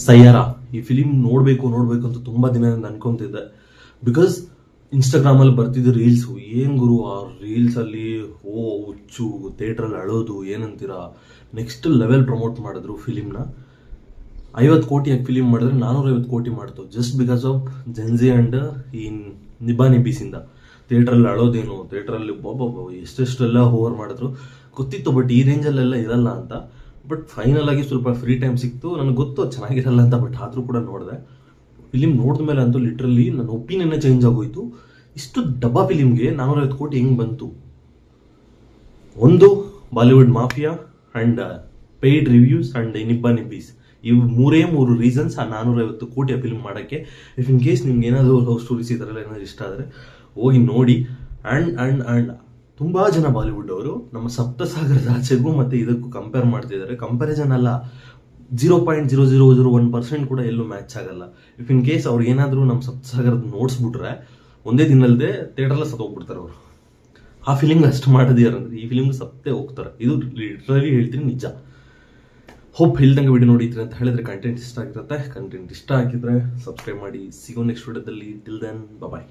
ಸಯ್ಯಾರ ಈ ಫಿಲಿಮ್ ನೋಡಬೇಕು ಅಂತ ತುಂಬ ದಿನದಿಂದ ಅನ್ಕೊಂತಿದ್ದೆ. ಬಿಕಾಸ್ ಇನ್ಸ್ಟಾಗ್ರಾಮಲ್ಲಿ ಬರ್ತಿದ್ದ ರೀಲ್ಸು ಏನು ಗುರು, ಆ ರೀಲ್ಸಲ್ಲಿ ಹುಚ್ಚು ಥಿಯೇಟ್ರಲ್ಲಿ ಅಳೋದು ಏನಂತೀರಾ, ನೆಕ್ಸ್ಟ್ ಲೆವೆಲ್ ಪ್ರಮೋಟ್ ಮಾಡಿದ್ರು ಫಿಲಿಮ್ನ. 50 ಕೋಟಿಯಾಗಿ ಫಿಲಿಮ್ ಮಾಡಿದ್ರೆ 450 ಕೋಟಿ ಮಾಡ್ತು, just because of Gen Z and ಈ ನಿಬಾ ನಿಬೀಸಿಂದ. ಥಿಯೇಟ್ರಲ್ಲಿ ಅಳೋದೇನು, ಥಿಯೇಟ್ರಲ್ಲಿ ಎಷ್ಟೆಷ್ಟೆಲ್ಲ ಓವರ್ ಮಾಡಿದ್ರು ಗೊತ್ತಿತ್ತು, ಬಟ್ ಈ ರೇಂಜಲ್ಲೆಲ್ಲ ಇರಲ್ಲ ಅಂತ. ಬಟ್ ಫೈನಲ್ ಆಗಿ ಸ್ವಲ್ಪ ಫ್ರೀ ಟೈಮ್ ಸಿಕ್ತು, ನನಗೆ ಗೊತ್ತು ಚೆನ್ನಾಗಿರಲ್ಲ ಅಂತ, ಬಟ್ ಆದರೂ ಕೂಡ ನೋಡಿದೆ. ಫಿಲಿಮ್ ನೋಡಿದ ಮೇಲೆ ಅಂತೂ ಲಿಟ್ರಲಿ ನನ್ನ ಒಪಿನಿಯನ್ನೇ ಚೇಂಜ್ ಆಗೋಯ್ತು. ಇಷ್ಟು ಡಬ್ಬಾ ಫಿಲಿಮ್ಗೆ 450 ಕೋಟಿ ಹೆಂಗೆ ಬಂತು? ಒಂದು Bollywood mafia and paid reviews and ನಿಬ್ಬಾ ನಿಬ್ಬೀಸ್, ಇವು ಮೂರು ರೀಸನ್ಸ್ ಆ 450 ಕೋಟಿಯ ಫಿಲ್ಮ್ ಮಾಡೋಕ್ಕೆ. ಇಫ್ ಇನ್ ಕೇಸ್ ನಿಮ್ಗೆ ಏನಾದರೂ ಲವ್ ಸ್ಟೋರೀಸ್ ಈ ಥರ ಎಲ್ಲ ಏನಾದರೂ ಇಷ್ಟ ಆದರೆ ಹೋಗಿ ನೋಡಿ. ಆ್ಯಂಡ್ ತುಂಬ ಜನ ಬಾಲಿವುಡ್ ಅವರು ನಮ್ಮ ಸಪ್ತಸಾಗರದ ಆಚೆಗೂ ಮತ್ತು ಇದಕ್ಕೂ ಕಂಪೇರ್ ಮಾಡ್ತಿದ್ದಾರೆ. ಕಂಪ್ಯಾರಿಸನ್ ಅಲ್ಲ, 0.0001% ಕೂಡ ಎಲ್ಲೂ ಮ್ಯಾಚ್ ಆಗಲ್ಲ. ಇಫ್ ಇನ್ ಕೇಸ್ ಅವ್ರಿಗೆ ಏನಾದರೂ ನಮ್ಮ ಸಪ್ತಸಾಗರದ ನೋಡಿಸ್ಬಿಟ್ರೆ ಒಂದೇ ದಿನಲ್ಲದೆ ಥಿಯೇಟ್ರಲ್ಲ ಸತ್ತೋಗ್ಬಿಡ್ತಾರೆ ಅವರು. ಆ ಫಿಲಿಮ್ಗೆ ಅಷ್ಟು ಮಾಡೋದಿರಂದ್ರೆ ಈ ಫಿಲಿಮ್ಗೆ ಸತ್ತೇ ಹೋಗ್ತಾರೆ. ಇದು ಲಿಟ್ರಲಿ ಹೇಳ್ತೀನಿ, ನಿಜ. ಹೋಪ್ ಇಲ್ದಂಗೆ ವಿಡಿಯೋ ನೋಡಿದ್ರಿ ಅಂತ ಹೇಳಿದ್ರೆ ಕಂಟೆಂಟ್ ಇಷ್ಟ ಆಗಿರುತ್ತೆ. ಕಂಟೆಂಟ್ ಇಷ್ಟ ಆಗಿದ್ರೆ ಸಬ್ಸ್ಕ್ರೈಬ್ ಮಾಡಿ. ಸಿಗೋ ನೆಕ್ಸ್ಟ್ ವಿಡಿಯೋದಲ್ಲಿ. ಟಿಲ್ ದೆನ್ ಬಾಯ್.